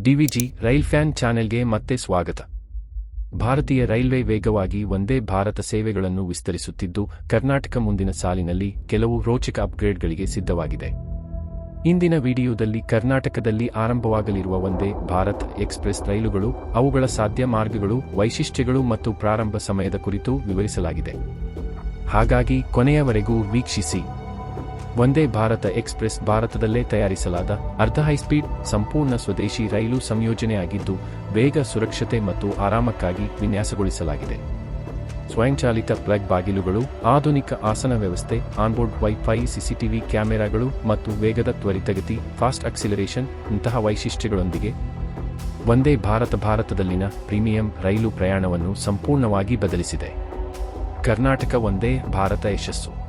DVG rail fan ಚಾನೆಲ್ಗೆ ಮತ್ತೆ ಸ್ವಾಗತ. ಭಾರತೀಯ ರೈಲ್ವೆ ವೇಗವಾಗಿ ವಂದೇ ಭಾರತ ಸೇವೆಗಳನ್ನು ವಿಸ್ತರಿಸುತ್ತಿದ್ದು, ಕರ್ನಾಟಕ ಮುಂದಿನ ಸಾಲಿನಲ್ಲಿ ಕೆಲವು ರೋಚಕ ಅಪ್ಗ್ರೇಡ್ಗಳಿಗೆ ಸಿದ್ಧವಾಗಿದೆ. ಇಂದಿನ ವಿಡಿಯೋದಲ್ಲಿ ಕರ್ನಾಟಕದಲ್ಲಿ ಆರಂಭವಾಗಲಿರುವ ವಂದೇ ಭಾರತ್ ಎಕ್ಸ್‌ಪ್ರೆಸ್ ರೈಲುಗಳು, ಅವುಗಳ ಸಾಧ್ಯ ಮಾರ್ಗಗಳು, ವೈಶಿಷ್ಟ್ಯಗಳು ಮತ್ತು ಪ್ರಾರಂಭ ಸಮಯದ ಕುರಿತು ವಿವರಿಸಲಾಗಿದೆ. ಹಾಗಾಗಿ ಕೊನೆಯವರೆಗೂ ವೀಕ್ಷಿಸಿ. ವಂದೇ ಭಾರತ ಎಕ್ಸ್‌ಪ್ರೆಸ್ ಭಾರತದಲ್ಲೇ ತಯಾರಿಸಲಾದ ಅರ್ಧ ಹೈಸ್ಪೀಡ್ ಸಂಪೂರ್ಣ ಸ್ವದೇಶಿ ರೈಲು ಸಂಯೋಜನೆಯಾಗಿದ್ದು, ವೇಗ, ಸುರಕ್ಷತೆ ಮತ್ತು ಆರಾಮಕ್ಕಾಗಿ ವಿನ್ಯಾಸಗೊಳಿಸಲಾಗಿದೆ. ಸ್ವಯಂಚಾಲಿತ ಪ್ಲಗ್ ಬಾಗಿಲುಗಳು, ಆಧುನಿಕ ಆಸನ ವ್ಯವಸ್ಥೆ, ಆನ್ಬೋರ್ಡ್ ವೈಫೈ, ಸಿಸಿಟಿವಿ ಕ್ಯಾಮೆರಾಗಳು ಮತ್ತು ವೇಗದ ತ್ವರಿತಗತಿ ಫಾಸ್ಟ್ ಅಕ್ಸಿಲರೇಷನ್ ಇಂತಹ ವೈಶಿಷ್ಟ್ಯಗಳೊಂದಿಗೆ ವಂದೇ ಭಾರತದಲ್ಲಿನ ಪ್ರೀಮಿಯಂ ರೈಲು ಪ್ರಯಾಣವನ್ನು ಸಂಪೂರ್ಣವಾಗಿ ಬದಲಿಸಿದೆ. ಕರ್ನಾಟಕ ವಂದೇ ಭಾರತ ಯಶಸ್ಸು.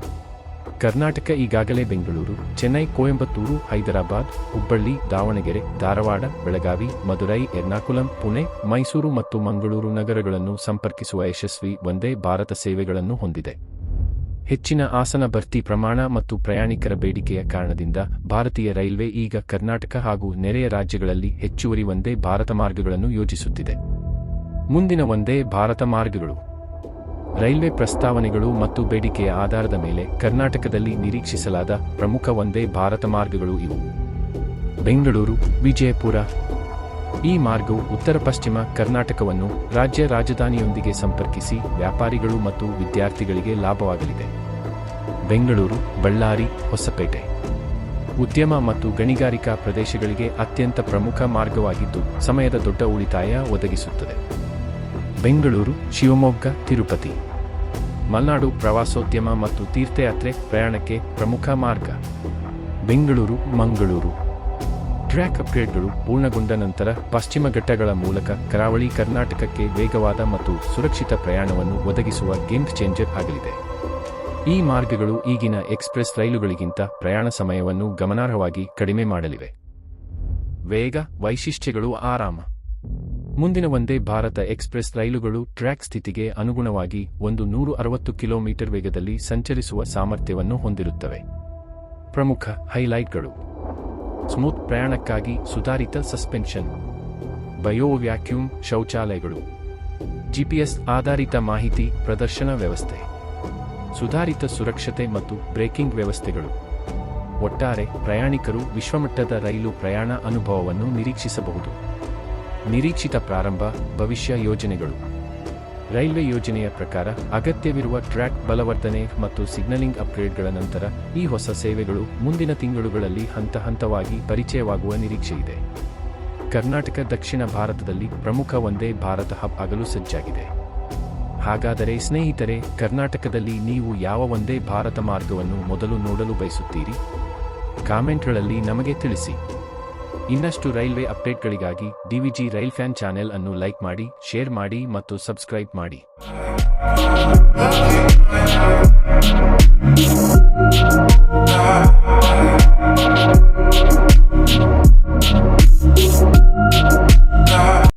ಕರ್ನಾಟಕ ಈಗಾಗಲೇ ಬೆಂಗಳೂರು, ಚೆನ್ನೈ, ಕೊಯಂಬತ್ತೂರು, ಹೈದರಾಬಾದ್, ಹುಬ್ಬಳ್ಳಿ, ದಾವಣಗೆರೆ, ಧಾರವಾಡ, ಬೆಳಗಾವಿ, ಮದುರೈ, ಎರ್ನಾಕುಲಂ, ಪುಣೆ, ಮೈಸೂರು ಮತ್ತು ಮಂಗಳೂರು ನಗರಗಳನ್ನು ಸಂಪರ್ಕಿಸುವ ಯಶಸ್ವಿ ವಂದೇ ಭಾರತ ಸೇವೆಗಳನ್ನು ಹೊಂದಿದೆ. ಹೆಚ್ಚಿನ ಆಸನ ಭರ್ತಿ ಪ್ರಮಾಣ ಮತ್ತು ಪ್ರಯಾಣಿಕರ ಬೇಡಿಕೆಯ ಕಾರಣದಿಂದ ಭಾರತೀಯ ರೈಲ್ವೆ ಈಗ ಕರ್ನಾಟಕ ಹಾಗೂ ನೆರೆಯ ರಾಜ್ಯಗಳಲ್ಲಿ ಹೆಚ್ಚುವರಿ ವಂದೇ ಭಾರತ ಮಾರ್ಗಗಳನ್ನು ಯೋಜಿಸುತ್ತಿದೆ. ಮುಂದಿನ ವಂದೇ ಭಾರತ ಮಾರ್ಗಗಳು. ರೈಲ್ವೆ ಪ್ರಸ್ತಾವನೆಗಳು ಮತ್ತು ಬೇಡಿಕೆಯ ಆಧಾರದ ಮೇಲೆ ಕರ್ನಾಟಕದಲ್ಲಿ ನಿರೀಕ್ಷಿಸಲಾದ ಪ್ರಮುಖ ವಂದೇ ಭಾರತ ಮಾರ್ಗಗಳು ಇವು. ಬೆಂಗಳೂರು ವಿಜಯಪುರ. ಈ ಮಾರ್ಗವು ಉತ್ತರ ಪಶ್ಚಿಮ ಕರ್ನಾಟಕವನ್ನು ರಾಜ್ಯ ರಾಜಧಾನಿಯೊಂದಿಗೆ ಸಂಪರ್ಕಿಸಿ ವ್ಯಾಪಾರಿಗಳು ಮತ್ತು ವಿದ್ಯಾರ್ಥಿಗಳಿಗೆ ಲಾಭವಾಗಲಿದೆ. ಬೆಂಗಳೂರು ಬಳ್ಳಾರಿ ಹೊಸಪೇಟೆ. ಉದ್ಯಮ ಮತ್ತು ಗಣಿಗಾರಿಕಾ ಪ್ರದೇಶಗಳಿಗೆ ಅತ್ಯಂತ ಪ್ರಮುಖ ಮಾರ್ಗವಾಗಿದ್ದು, ಸಮಯದ ದೊಡ್ಡ ಉಳಿತಾಯ ಒದಗಿಸುತ್ತದೆ. ಬೆಂಗಳೂರು ಶಿವಮೊಗ್ಗ ತಿರುಪತಿ. ಮಲೆನಾಡು ಪ್ರವಾಸೋದ್ಯಮ ಮತ್ತು ತೀರ್ಥಯಾತ್ರೆ ಪ್ರಯಾಣಕ್ಕೆ ಪ್ರಮುಖ ಮಾರ್ಗ. ಬೆಂಗಳೂರು ಮಂಗಳೂರು. ಟ್ರ್ಯಾಕ್ ಅಪ್ಗ್ರೇಡ್ಗಳು ಪೂರ್ಣಗೊಂಡ ನಂತರ ಪಶ್ಚಿಮ ಘಟ್ಟಗಳ ಮೂಲಕ ಕರಾವಳಿ ಕರ್ನಾಟಕಕ್ಕೆ ವೇಗವಾದ ಮತ್ತು ಸುರಕ್ಷಿತ ಪ್ರಯಾಣವನ್ನು ಒದಗಿಸುವ ಗೇಮ್ ಚೇಂಜರ್ ಆಗಲಿದೆ. ಈ ಮಾರ್ಗಗಳು ಈಗಿನ ಎಕ್ಸ್‌ಪ್ರೆಸ್ ರೈಲುಗಳಿಗಿಂತ ಪ್ರಯಾಣ ಸಮಯವನ್ನು ಗಮನಾರ್ಹವಾಗಿ ಕಡಿಮೆ ಮಾಡಲಿವೆ. ವೇಗ, ವೈಶಿಷ್ಟ್ಯಗಳು, ಆರಾಮ. ಮುಂದಿನ ವಂದೇ ಭಾರತ ಎಕ್ಸ್‌ಪ್ರೆಸ್ ರೈಲುಗಳು ಟ್ರ್ಯಾಕ್ ಸ್ಥಿತಿಗೆ ಅನುಗುಣವಾಗಿ 160 ಕಿಲೋಮೀಟರ್ ವೇಗದಲ್ಲಿ ಸಂಚರಿಸುವ ಸಾಮರ್ಥ್ಯವನ್ನು ಹೊಂದಿರುತ್ತವೆ. ಪ್ರಮುಖ ಹೈಲೈಟ್ಗಳು: ಸ್ಮೂತ್ ಪ್ರಯಾಣಕ್ಕಾಗಿ ಸುಧಾರಿತ ಸಸ್ಪೆನ್ಷನ್, ಬಯೋ ವ್ಯಾಕ್ಯೂಮ್ ಶೌಚಾಲಯಗಳು, ಜಿಪಿಎಸ್ ಆಧಾರಿತ ಮಾಹಿತಿ ಪ್ರದರ್ಶನ ವ್ಯವಸ್ಥೆ, ಸುಧಾರಿತ ಸುರಕ್ಷತೆ ಮತ್ತು ಬ್ರೇಕಿಂಗ್ ವ್ಯವಸ್ಥೆಗಳು. ಒಟ್ಟಾರೆ ಪ್ರಯಾಣಿಕರು ವಿಶ್ವಮಟ್ಟದ ರೈಲು ಪ್ರಯಾಣ ಅನುಭವವನ್ನು ನಿರೀಕ್ಷಿಸಬಹುದು. ನಿರೀಕ್ಷಿತ ಪ್ರಾರಂಭ, ಭವಿಷ್ಯ ಯೋಜನೆಗಳು. ರೈಲ್ವೆ ಯೋಜನೆಯ ಪ್ರಕಾರ ಅಗತ್ಯವಿರುವ ಟ್ರ್ಯಾಕ್ ಬಲವರ್ಧನೆ ಮತ್ತು ಸಿಗ್ನಲಿಂಗ್ ಅಪ್ಗ್ರೇಡ್ಗಳ ನಂತರ ಈ ಹೊಸ ಸೇವೆಗಳು ಮುಂದಿನ ತಿಂಗಳುಗಳಲ್ಲಿ ಹಂತವಾಗಿ ಪರಿಚಯವಾಗುವ ನಿರೀಕ್ಷೆಯಿದೆ. ಕರ್ನಾಟಕ ದಕ್ಷಿಣ ಭಾರತದಲ್ಲಿ ಪ್ರಮುಖ ವಂದೇ ಭಾರತ ಹಬ್ ಆಗಲು ಸಜ್ಜಾಗಿದೆ. ಹಾಗಾದರೆ ಸ್ನೇಹಿತರೆ, ಕರ್ನಾಟಕದಲ್ಲಿ ನೀವು ಯಾವ ವಂದೇ ಭಾರತ ಮಾರ್ಗವನ್ನು ಮೊದಲು ನೋಡಲು ಬಯಸುತ್ತೀರಿ? ಕಾಮೆಂಟ್ಗಳಲ್ಲಿ ನಮಗೆ ತಿಳಿಸಿ. ಇನ್ನಷ್ಟು railway ಅಪ್ಡೇಟ್ಗಳಿಗಾಗಿ DVG rail fan channel ಅನ್ನು ಲೈಕ್ ಮಾಡಿ, ಶೇರ್ ಮಾಡಿ ಮತ್ತು ಸಬ್ಸ್ಕ್ರೈಬ್ ಮಾಡಿ.